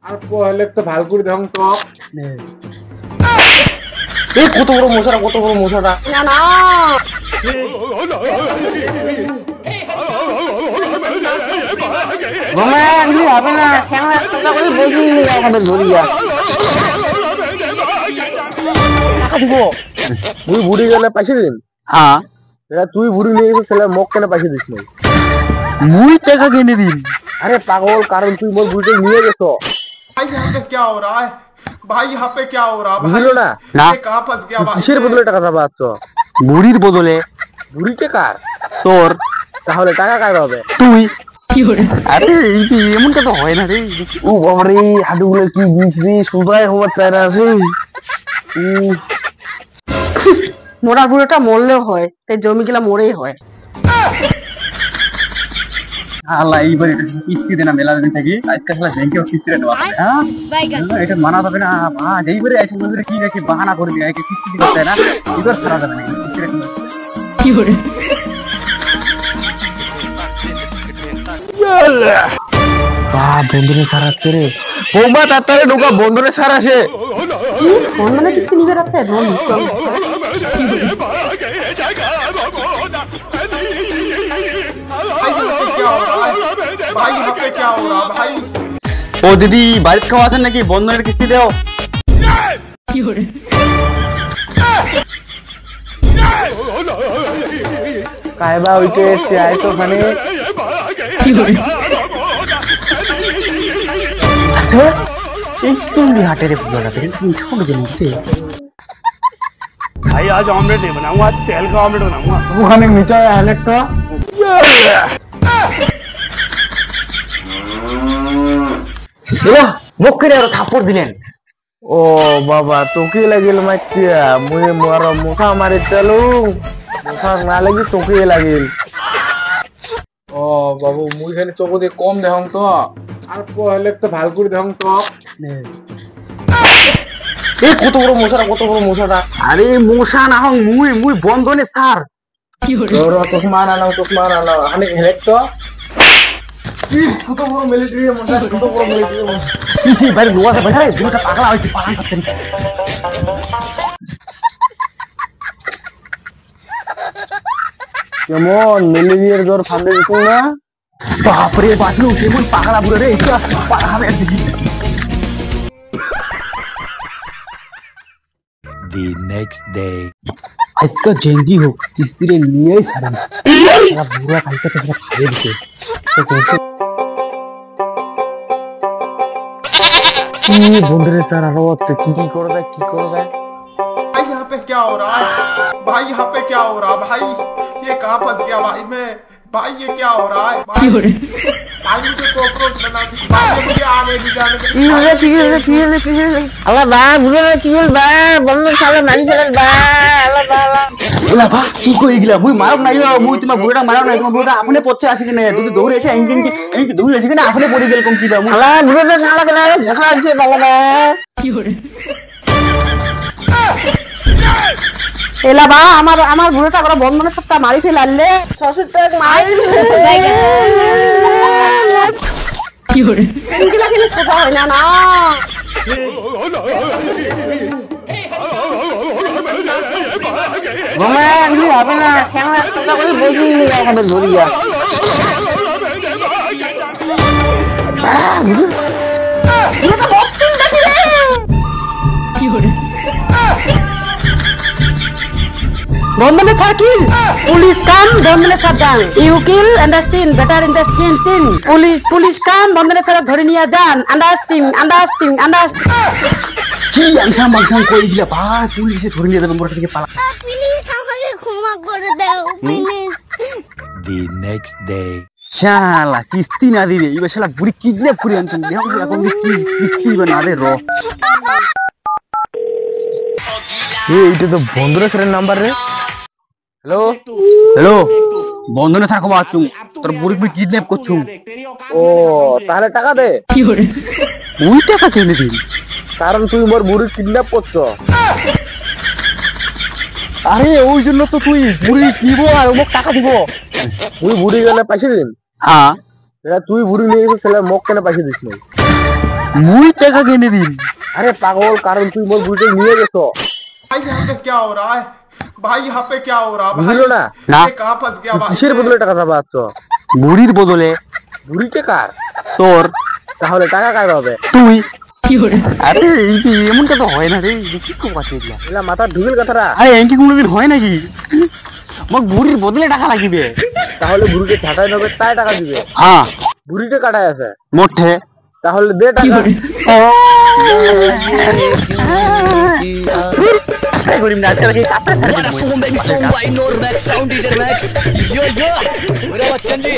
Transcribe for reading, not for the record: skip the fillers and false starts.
আর পহলে তো ভাল করে দেখুন তো এই কত বড় মশাটা না না মামা এগুলি হবে না শ্যামা একটা করে বসি এখানে ধরিয়া টাকা দিব তুই বুড়ি গেলে পাইছে দিন হ্যাঁ এটা তুই বুড়ি নিয়ে এসে ছেলে মোক কেন পাইছে দিস না মুই টাকা কিনে দিন আরে পাগল কারণ তুই মোর বুড়িটা নিয়ে গেছো भाई यहाँ पे क्या हो रहा है भाई यहाँ पे क्या हो रहा है বুঝলো না না ये कहाँ फंस गया भाई কিসের বদলে টাকা চাবা আছো বুড়ির বদলে বুড়িটা কার তোর তাহলে টাকা কার হবে তুই আরে এই কি এমনটা তো হয় না রে ও বাবারে হাডুগুলো কি বিষ রে সুদাই হবার চাইরা আছে মোরা বুড়োটা মরলেও হয় এই জমিগুলা মরেই হয় আল্লাহ এইবার কিস্তি দেনা মেলা দিন থাকি আজকে আসলে ব্যাংকে কিস্তি দেওয়া হ্যাঁ এটা মানা যাবে না ভাই এইবারে এসে মধ্যে কি নাকি বাহানা করে দিয়ে কিস্তি দিতে চায় না এবার ছাড়া যাবে না কি করে বন্ধুরে সারাচ্ছে রে বৌমা তাড়াতাড়ি ঢোকা বন্ধুরে সারাছে কি বন্ধনে কিস্তি নিবে রাখতে भाई यहाँ पे क्या हो रहा है भाई ও দিদি বাড়িতে খাওয়া আছেন নাকি বন্ধনের কিস্তি দেও কায়বা উঠে এসে আয় তো ওখানে হাটে রে ছোট জিনিস भाई आज ऑमलेट नहीं बनाऊंगा, आज तेल का ऑमलेट बनाऊंगा। ওখানে মিটার আলেকটা মুখ করে আরো থাপ্পড় দিলেন ও বাবা তোকে লাগিল মাইটিয়া মুই মোর মুখা মারি চালু মুখা না লাগি তোকে লাগিল ও বাবু মুই খালি চোখ দিয়ে কম দেখং তো আর পহলে তো ভাল করে দেখং তো এই কত বড় মশাটা আরে মশা না হং মুই বন্ধনে স্যার তোর তোকমা না হানি হেলেক তো কত বড় মিলিটারি মশা কত বড় মিলিটারি কি বাইরে লোয়া আছে বাইরে দুটো পাগলা হইছে পালান করতে কেমন মিলিটারির জোর ফান্দে দিছ না বাপরে বাঁচলো কেমন পাগলা বুড়ো রে পাগলা হবে The next day. আজকে জেঙ্গি হোক কিস্তিরে নিয়েই ছাড়ে না বুড়া কালকে তো খাইয়ে দিছে কি বন্ধুরে স্যার আরো কি করে দেয় भाई यहाँ पे क्या हो रहा है भाई यहाँ पे क्या हो रहा है भाई ये कहाँ फंस गया भाई मैं भाई ये क्या हो रहा है भाई मुझे कॉकरोच बना दी भाई मुझे आगे नहीं जाने কি হলো আল্লাহ বা বুড়ো কি হল বা বন্ধ শালা মারি ফেলেন বা আল্লাহ বা ওলা বা কি কই গিলা মুই মারক নাই মুই তোমার বুড়া মারক নাই তোমার বুড়া আপনি পড়ছে আছে কিনা তুই দৌড়ে এসে এঙ্গিন কি দৌড়ে এসে কিনা আপনি পড়ে গেল কোন কি বা আল্লাহ বুড়ো তো শালা কেন দেখা আছে বাবা না এলা বা আমার বুড়োটা করে বন্ধনের সপ্তা মারি ফেলালে শ্বশুর তো মারি কি করে এগুলা কিন্তু সোজা হয় না না মামা এগুলি হবে না শ্যামা একটা করে বসি এখানে ধরিয়া বন্ধনে থাকিল পুলিশ কাম বন্ধনে সাবধান you kill understand better understand police কাম বন্ধনে সারা ধরে নিয়ে যান আন্ডারস্ট্যান্ড কি আংসাম কই গিলা বা পুলিশে ধরে নিয়ে যাবে মোটা থেকে পালা প্লিজ আমাকে ক্ষমা করে দাও প্লিজ The next day. শালা কিস্তি না দিবে এবার শালা বুড়ি কিডন্যাপ করে আনছেন এখন কিস্তি বা না দে র এইটা তো বন্ধুরে স্যারের নাম্বার রে হ্যালো বন্ধনে থাকো বাচ্চু তোর বুড়ি কিডন্যাপ করছু ও তাহলে টাকা দে ওই টাকা কেনে দিন কারণ তুই মোর বুড়ি কিডন্যাপ করছো আরে ওই জন্য তো তুই বুড়ি কিবো আর মোক টাকা দিব তুই বুড়ি গেলে পাইছে দিন হ্যাঁ এটা তুই বুড়ি নিয়ে এসে ছেলে মোক কেন পাইছে দিস না মুই টাকা কিনে দিন আরে পাগল, কারণ তুই মোর বুড়িকে নিয়ে গেছো। भाई यहाँ पे क्या हो रहा है भाई यहाँ पे क्या हो रहा है বুঝলো না? না। ये कहाँ फंस गया भाई কিসের বদলে টাকা পাচ্ছ? বুড়ির বদলে বুড়িটা কার? তোর তাহলে টাকা কার হবে? তুই আরে এমন কথা হয় না রে, কি কথা এগুলা? এলা মাথা ঢুকিল কথাটা। আরে এমন কি কোনোদিন হয় নাকি? মোক বুড়ির বদলে টাকা লাগিবে। তাহলে বুড়িকে ঠাটাই নেবে, তাই টাকা দিবে। হ্যাঁ বুড়িটা কাটায় আছে, মোটে তাহলে দে টাকা। করিম না আজকাল কি কাপড় What a boom baby song by Normax Sound DJ Max. Yo yo. What up, Chanji?